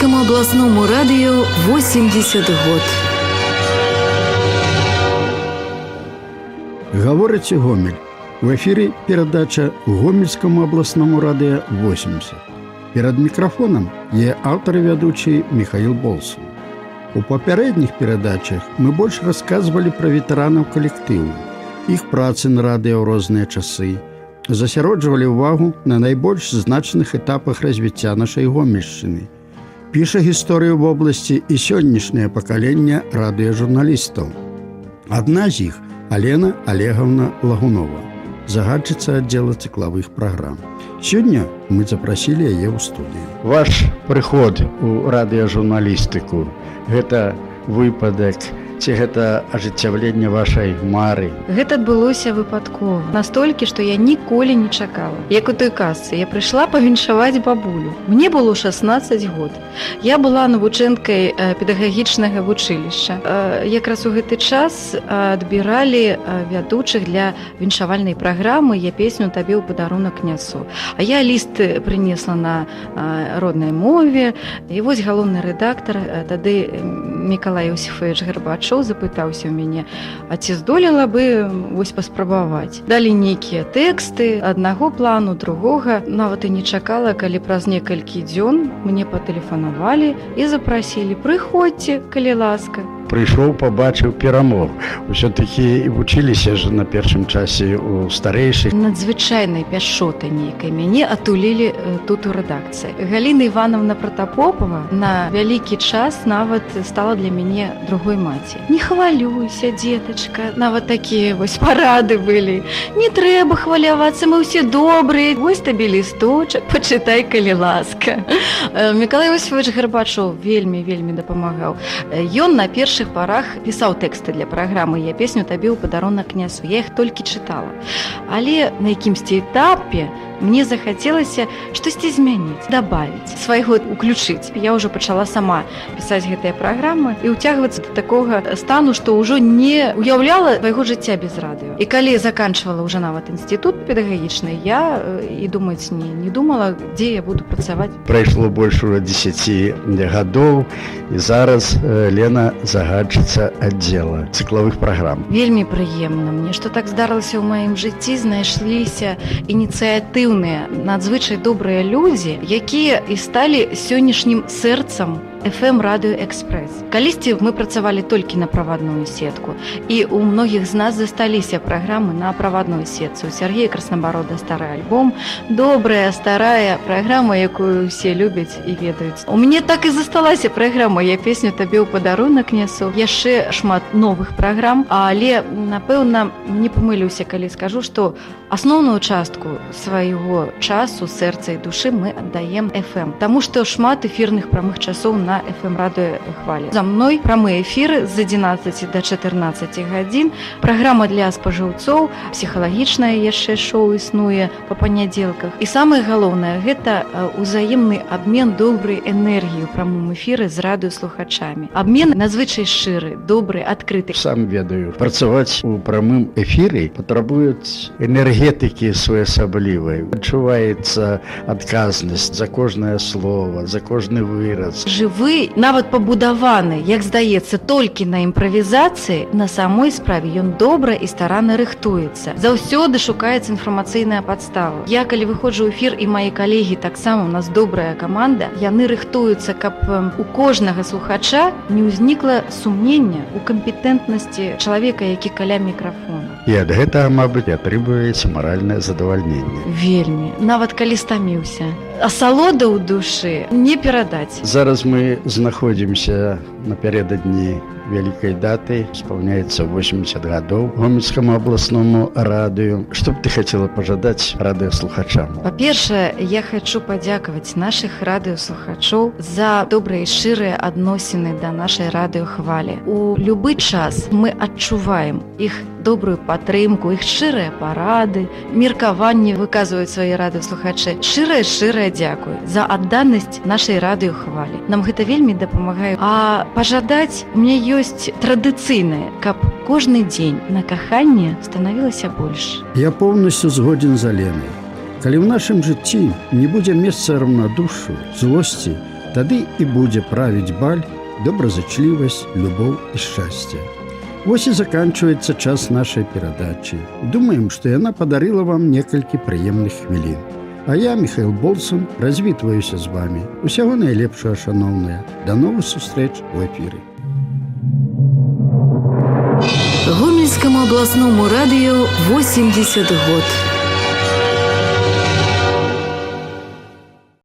Гомельскому областному радио 80 год. Гаворыць Гомель. В эфире передача Гомельскому областному радио 80. Перед микрофоном я автор и ведущий Михаил Болсон. У папярэдніх передачах мы больше рассказывали про ветеранов коллективу, их працы на радио в розныя часы, засяроджвалі ўвагу на найбольш значных этапах развіцця нашай Гомельшчыны. Піша гісторыю в области і сённяшняе пакаленне радыёжурналістаў. Адна з іх – Алена Олеговна Лагунова, загадчыца аддзела цыклавых праграм. Сёння мы запросілі яе ў студыю. Ваш прыход у радыёжурналістыку – гэта выпадак, ці гэта ажыццяўленне вашай мары? Гэта адбылося выпадкова. Настолькі, што я ніколі не чакала. Як у той казцы, я прыйшла павіншаваць бабулю. Мне было 16 год. Я была навучэнкай педагагічнага вучылішча. Якраз у гэты час адбіралі вядучых для віншавальнай праграмы «Я песню табе ў падарунак нясу». А я ліст прынесла на роднай мове. І вось галоўны рэдактар, тады Мікалай Іосіфович Гарбачоў, запытаўся ў мяне, а ці здолела бы вось паспрабаваць. Далі нейкія тэксты аднаго плану, другога. Нават і не чакала, калі праз некалькі дзён мне патэлефанавалі і запрасілі: прыходзьце, калі ласка. Прыйшоў, пабачыў, перамог. Усё-такі і вучыліся ж на першым часе у старэйшых. Надзвычайнай пяшчотай нейкай мяне атулілі тут у рэдакцыі. Галіна Івановна Пратапопова на вялікі час нават стала для мяне другой маці. Не хвалюйся, дзетачка. Нават такія вось парады былі. Не трэба хвалявацца, мы ўсе добрыя. Вось табе лісточак, пачытай, калі ласка. Мікалай Іосіфович Гарбачоў вельмі дапамагаў. Ён на першых парах пісаў тэксты для праграмы «Я песню табе ў падарунак нясу». Я іх толькі чытала. Але на якімсьці этапе мне захацелася штосьці змяніць, дабавіць, свайго уключыць. Я ўжо пачала сама пісаць гэтыя праграмы і ўцягвацца да такога стану, што ўжо не уяўляла свайго жыцця без радыё. І калі заканчвала ўжо нават інстытут педагагічны, я і думаць не думала, дзе я буду працаваць. Прайшло больш ужо 10 гадоў, і зараз Лена загадчыца аддзела цыклавых праграм. Вельмі прыемна мне, што так здарылася ў маім жыцці, знайшліся ініцыятывныя, надзвычай добрыя людзі, якія і сталі сённяшнім сэрцам FM Радыё Экспрэс. Калісьці мы працавалі толькі на правадную сетку, і у многіх з нас засталіся праграмы на правадной сетцы. У Сергея Краснабарода стары альбом, добрая старая праграма, якую усе любяць і ведаюць. У мяне так і засталася праграма «Я песню табе ў падарунак нясу». Яшчэ шмат новых праграм, але, напэўна, не памылюся, калі скажу, што асноўную частку свайго часу, сэрца і душы мы аддаем FM, таму што шмат эфірных прамых часоў на FM Радыё Хваля. За мной прамыя эфіры з 11 до 14 гадзін, праграма для спажыўцоў, псіхалагічнае яшчэ шоу існуе па панядзелках. І самае галоўнае – гэта узаемны абмен добрай энергіі ў прамым эфіры з радыёслухачамі. Абмен надзвычай шчыры, добры, адкрыты. Сам ведаю, працаваць у прамым эфіры патрабуюць энергетыкі своеасаблівай. Адчуваецца адказнасць за кожнае слово, за кожны выраз. Жывы, нават пабудаваны, як здаецца, толькі на імправізацыі, на самой справе ён добра і старанна рыхтуецца. Заўсёды шукаецца інфармацыйная падстава. Я, калі выходжу ў эфір, і мае калегі таксама, у нас добрая каманда, яны рыхтуюцца, каб у кожнага слухача не ўзнікла сумнення ў кампетэнтнасці чалавека, які каля мікрафона. І ад гэтага, мабыць, атрымліваецца маральнае задавальненне. Вельмі. Нават калі стаміўся. Асалода ў душы не перадаць. Зараз мы знаходзімся напярэдадні вялікай даты, спаўняецца 80 гадоў Гомельскому областному радыё. Што б ты хацела пажадаць радыёслухачам? Па-першае, я хачу падзякаваць нашых радыёслухачоў за добрыя і шчырыя адносіны да нашай радыёхвалі. У любы час мы адчуваем іх добрую падтрымку, іх шчырыя парады, меркаванні выказваюць свае радыёслухачы. Шчырая дзякуй за адданасць нашай радыёхвалі. Нам гэта вельмі дапамагае. А пажадаць мне ёсць традыцыйнае, каб кожны дзень на каханне станавілася больш. Я поўнасцю згодзін з Аленай. Калі ў нашым жыцці не будзе месца раўнадушшу, злосці, Тады і будзе правіць баль, добразычлівасць, любоў і шчасце. Вось і заканчваецца час нашай перадачы. Думаем, што яна падарыла вам некалькі прыемных хвілін. А я, Михаил Болсон, развітваюся з вами. Усяго найлепшага, шаноўныя. Да новых сустрэч у эфіры. Гомельскому областному радио 80 год.